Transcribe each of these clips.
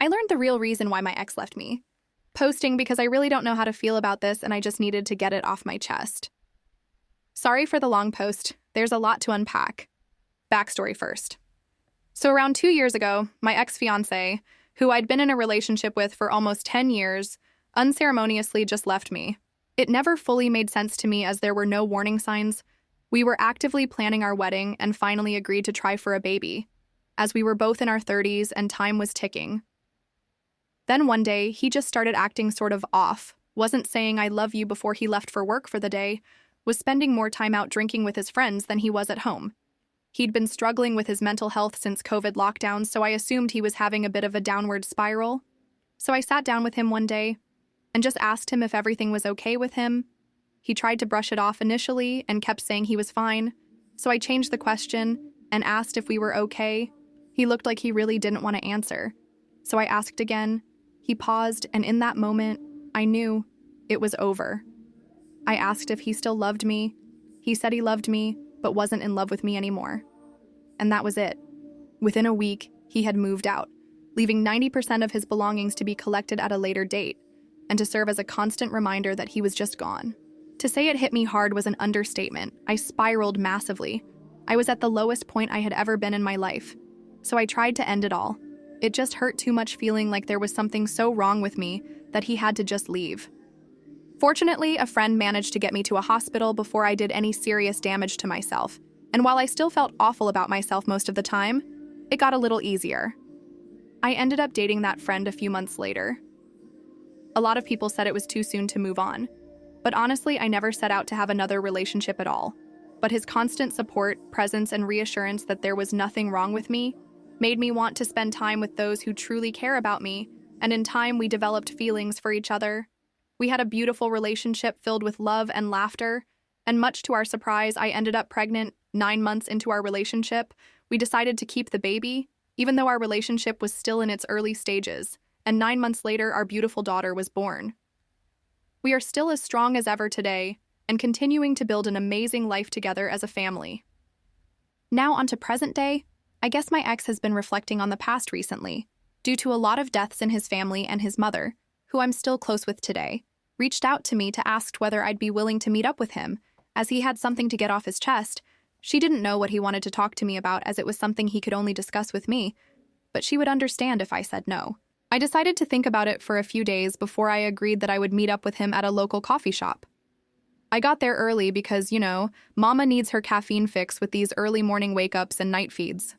I learned the real reason why my ex left me. Posting because I really don't know how to feel about this and I just needed to get it off my chest. Sorry for the long post. There's a lot to unpack. Backstory first. So around 2 years ago, my ex-fiancé, who I'd been in a relationship with for almost 10 years, unceremoniously just left me. It never fully made sense to me as there were no warning signs. We were actively planning our wedding and finally agreed to try for a baby, as we were both in our 30s and time was ticking. Then one day, he just started acting sort of off, wasn't saying I love you before he left for work for the day, was spending more time out drinking with his friends than he was at home. He'd been struggling with his mental health since COVID lockdowns, so I assumed he was having a bit of a downward spiral. So I sat down with him one day and just asked him if everything was okay with him. He tried to brush it off initially and kept saying he was fine, so I changed the question and asked if we were okay. He looked like he really didn't want to answer, so I asked again. He paused, and in that moment, I knew it was over. I asked if he still loved me. He said he loved me, but wasn't in love with me anymore. And that was it. Within a week, he had moved out, leaving 90% of his belongings to be collected at a later date, and to serve as a constant reminder that he was just gone. To say it hit me hard was an understatement. I spiraled massively. I was at the lowest point I had ever been in my life. So I tried to end it all. It just hurt too much feeling like there was something so wrong with me that he had to just leave. Fortunately, a friend managed to get me to a hospital before I did any serious damage to myself, and while I still felt awful about myself most of the time, it got a little easier. I ended up dating that friend a few months later. A lot of people said it was too soon to move on, but honestly, I never set out to have another relationship at all. But his constant support, presence, and reassurance that there was nothing wrong with me made me want to spend time with those who truly care about me, and in time we developed feelings for each other. We had a beautiful relationship filled with love and laughter, and much to our surprise, I ended up pregnant 9 months into our relationship. We decided to keep the baby, even though our relationship was still in its early stages, and 9 months later, our beautiful daughter was born. We are still as strong as ever today, and continuing to build an amazing life together as a family. Now onto present day. I guess my ex has been reflecting on the past recently, due to a lot of deaths in his family, and his mother, who I'm still close with today, reached out to me to ask whether I'd be willing to meet up with him, as he had something to get off his chest. She didn't know what he wanted to talk to me about, as it was something he could only discuss with me, but she would understand if I said no. I decided to think about it for a few days before I agreed that I would meet up with him at a local coffee shop. I got there early because, mama needs her caffeine fix with these early morning wake-ups and night feeds.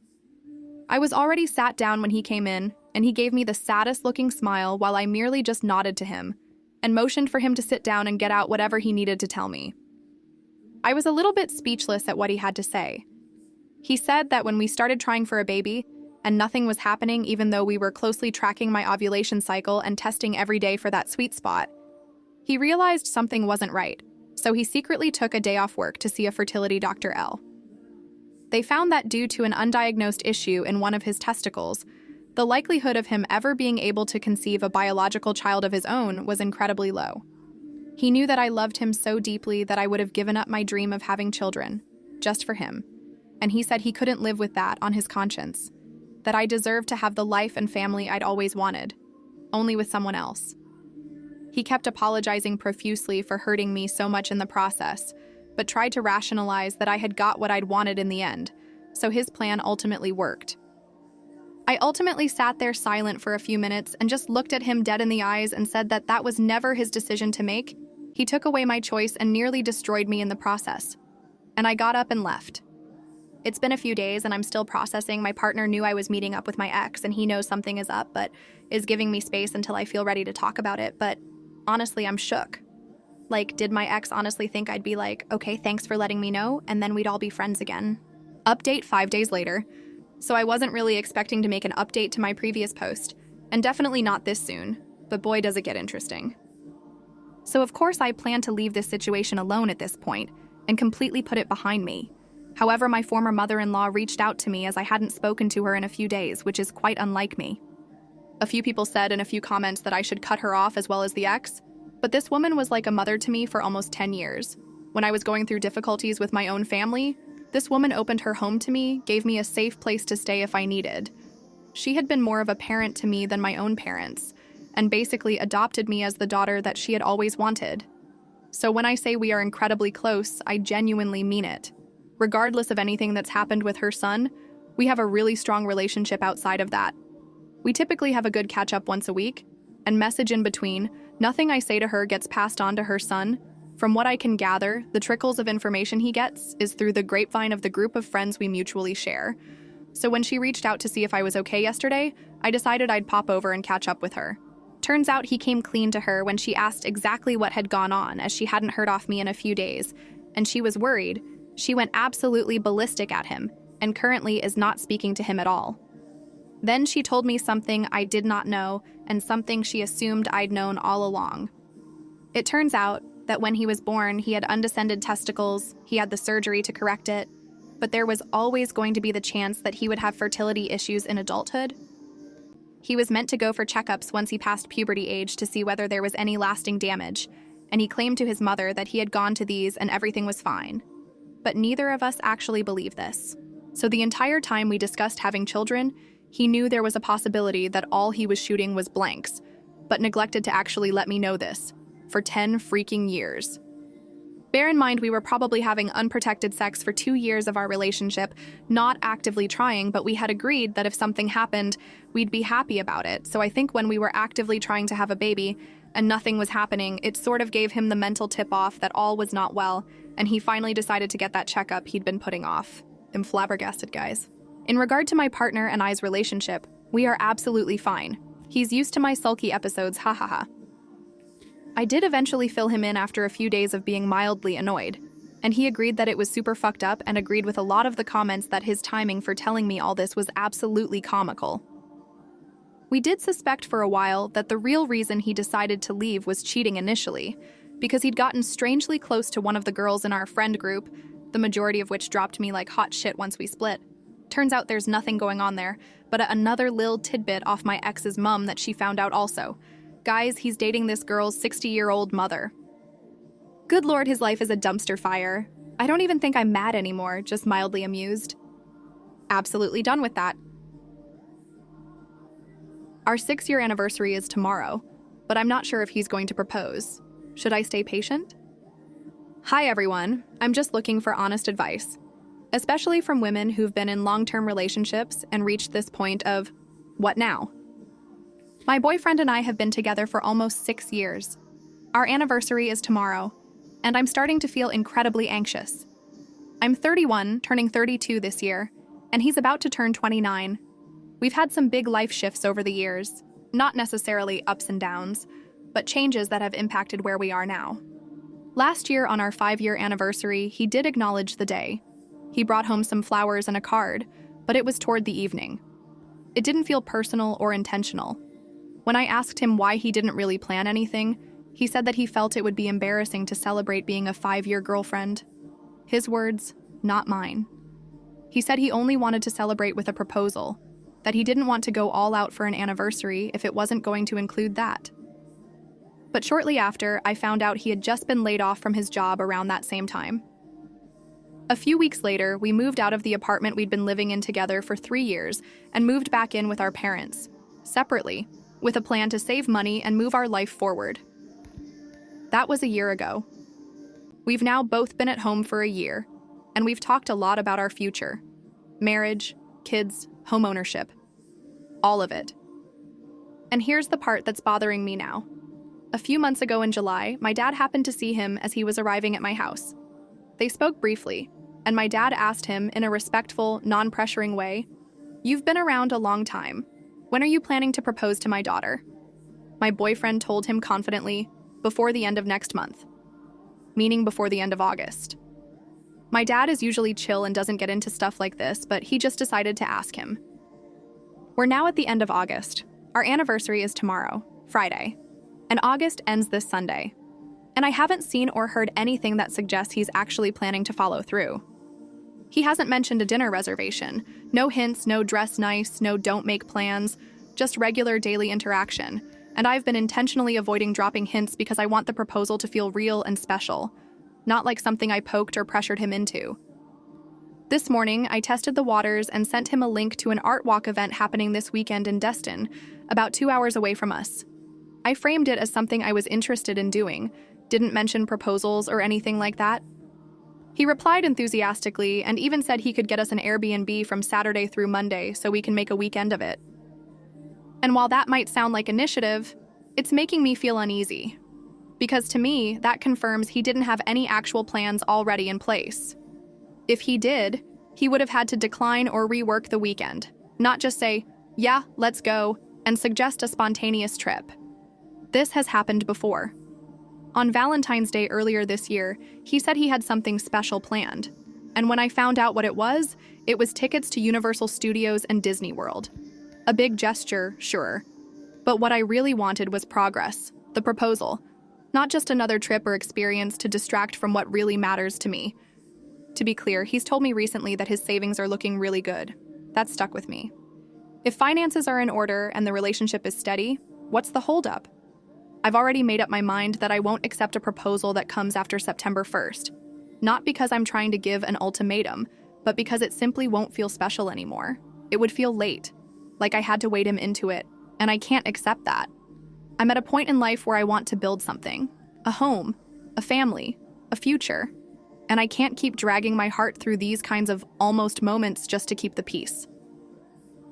I was already sat down when he came in, and he gave me the saddest-looking smile while I merely just nodded to him and motioned for him to sit down and get out whatever he needed to tell me. I was a little bit speechless at what he had to say. He said that when we started trying for a baby, and nothing was happening even though we were closely tracking my ovulation cycle and testing every day for that sweet spot, he realized something wasn't right, so he secretly took a day off work to see a fertility Dr. L. They found that due to an undiagnosed issue in one of his testicles, the likelihood of him ever being able to conceive a biological child of his own was incredibly low. He knew that I loved him so deeply that I would have given up my dream of having children, just for him, and he said he couldn't live with that on his conscience, that I deserved to have the life and family I'd always wanted, only with someone else. He kept apologizing profusely for hurting me so much in the process, but tried to rationalize that I had got what I'd wanted in the end, so his plan ultimately worked. I ultimately sat there silent for a few minutes and just looked at him dead in the eyes and said that that was never his decision to make. He took away my choice and nearly destroyed me in the process. And I got up and left. It's been a few days and I'm still processing. My partner knew I was meeting up with my ex and he knows something is up, but is giving me space until I feel ready to talk about it. But honestly, I'm shook. Like, did my ex honestly think I'd be like, okay, thanks for letting me know, and then we'd all be friends again? Update 5 days later. So I wasn't really expecting to make an update to my previous post, and definitely not this soon, but boy does it get interesting. So of course I plan to leave this situation alone at this point, and completely put it behind me. However, my former mother-in-law reached out to me as I hadn't spoken to her in a few days, which is quite unlike me. A few people said in a few comments that I should cut her off as well as the ex, but this woman was like a mother to me for almost 10 years. When I was going through difficulties with my own family, this woman opened her home to me, gave me a safe place to stay if I needed. She had been more of a parent to me than my own parents, and basically adopted me as the daughter that she had always wanted. So when I say we are incredibly close, I genuinely mean it. Regardless of anything that's happened with her son, we have a really strong relationship outside of that. We typically have a good catch-up once a week, and message in between. Nothing I say to her gets passed on to her son. From what I can gather, the trickles of information he gets is through the grapevine of the group of friends we mutually share. So when she reached out to see if I was okay yesterday, I decided I'd pop over and catch up with her. Turns out he came clean to her when she asked exactly what had gone on, as she hadn't heard off me in a few days, and she was worried. She went absolutely ballistic at him, and currently is not speaking to him at all. Then she told me something I did not know, and something she assumed I'd known all along. It turns out that when he was born, he had undescended testicles, he had the surgery to correct it, but there was always going to be the chance that he would have fertility issues in adulthood. He was meant to go for checkups once he passed puberty age to see whether there was any lasting damage, and he claimed to his mother that he had gone to these and everything was fine. But neither of us actually believed this. So the entire time we discussed having children, he knew there was a possibility that all he was shooting was blanks, but neglected to actually let me know this, for 10 freaking years. Bear in mind we were probably having unprotected sex for 2 years of our relationship, not actively trying, but we had agreed that if something happened, we'd be happy about it. So I think when we were actively trying to have a baby and nothing was happening, it sort of gave him the mental tip-off that all was not well, and he finally decided to get that checkup he'd been putting off. I'm flabbergasted, guys. In regard to my partner and I's relationship, we are absolutely fine. He's used to my sulky episodes, ha ha ha. I did eventually fill him in after a few days of being mildly annoyed, and he agreed that it was super fucked up and agreed with a lot of the comments that his timing for telling me all this was absolutely comical. We did suspect for a while that the real reason he decided to leave was cheating initially, because he'd gotten strangely close to one of the girls in our friend group, the majority of which dropped me like hot shit once we split. Turns out there's nothing going on there, but another lil tidbit off my ex's mum that she found out also. Guys, he's dating this girl's 60-year-old mother. Good lord, his life is a dumpster fire. I don't even think I'm mad anymore, just mildly amused. Absolutely done with that. Our 6-year anniversary is tomorrow, but I'm not sure if he's going to propose. Should I stay patient? Hi everyone, I'm just looking for honest advice, especially from women who've been in long-term relationships and reached this point of, what now? My boyfriend and I have been together for almost 6 years. Our anniversary is tomorrow, and I'm starting to feel incredibly anxious. I'm 31, turning 32 this year, and he's about to turn 29. We've had some big life shifts over the years, not necessarily ups and downs, but changes that have impacted where we are now. Last year on our 5-year anniversary, he did acknowledge the day. He brought home some flowers and a card, but it was toward the evening. It didn't feel personal or intentional. When I asked him why he didn't really plan anything, he said that he felt it would be embarrassing to celebrate being a 5-year girlfriend. His words, not mine. He said he only wanted to celebrate with a proposal, that he didn't want to go all out for an anniversary if it wasn't going to include that. But shortly after, I found out he had just been laid off from his job around that same time. A few weeks later, we moved out of the apartment we'd been living in together for 3 years and moved back in with our parents, separately, with a plan to save money and move our life forward. That was a year ago. We've now both been at home for a year, and we've talked a lot about our future. Marriage, kids, homeownership. All of it. And here's the part that's bothering me now. A few months ago in July, my dad happened to see him as he was arriving at my house. They spoke briefly, and my dad asked him in a respectful, non-pressuring way, "You've been around a long time. When are you planning to propose to my daughter?" My boyfriend told him confidently, "Before the end of next month," meaning before the end of August. My dad is usually chill and doesn't get into stuff like this, but he just decided to ask him. We're now at the end of August. Our anniversary is tomorrow, Friday, and August ends this Sunday. And I haven't seen or heard anything that suggests he's actually planning to follow through. He hasn't mentioned a dinner reservation. No hints, no dress nice, no don't make plans, just regular daily interaction. And I've been intentionally avoiding dropping hints because I want the proposal to feel real and special, not like something I poked or pressured him into. This morning, I tested the waters and sent him a link to an art walk event happening this weekend in Destin, about 2 hours away from us. I framed it as something I was interested in doing, didn't mention proposals or anything like that. He replied enthusiastically and even said he could get us an Airbnb from Saturday through Monday so we can make a weekend of it. And while that might sound like initiative, it's making me feel uneasy. Because to me, that confirms he didn't have any actual plans already in place. If he did, he would have had to decline or rework the weekend, not just say, "Yeah, let's go," and suggest a spontaneous trip. This has happened before. On Valentine's Day earlier this year, he said he had something special planned. And when I found out what it was tickets to Universal Studios and Disney World. A big gesture, sure. But what I really wanted was progress, the proposal, not just another trip or experience to distract from what really matters to me. To be clear, he's told me recently that his savings are looking really good. That stuck with me. If finances are in order and the relationship is steady, what's the holdup? I've already made up my mind that I won't accept a proposal that comes after September 1st. Not because I'm trying to give an ultimatum, but because it simply won't feel special anymore. It would feel late, like I had to wait him into it, and I can't accept that. I'm at a point in life where I want to build something, a home, a family, a future, and I can't keep dragging my heart through these kinds of almost moments just to keep the peace.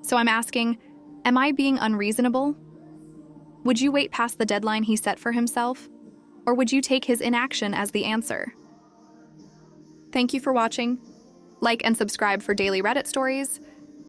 So I'm asking, am I being unreasonable? Would you wait past the deadline he set for himself? Or would you take his inaction as the answer? Thank you for watching. Like and subscribe for daily Reddit stories.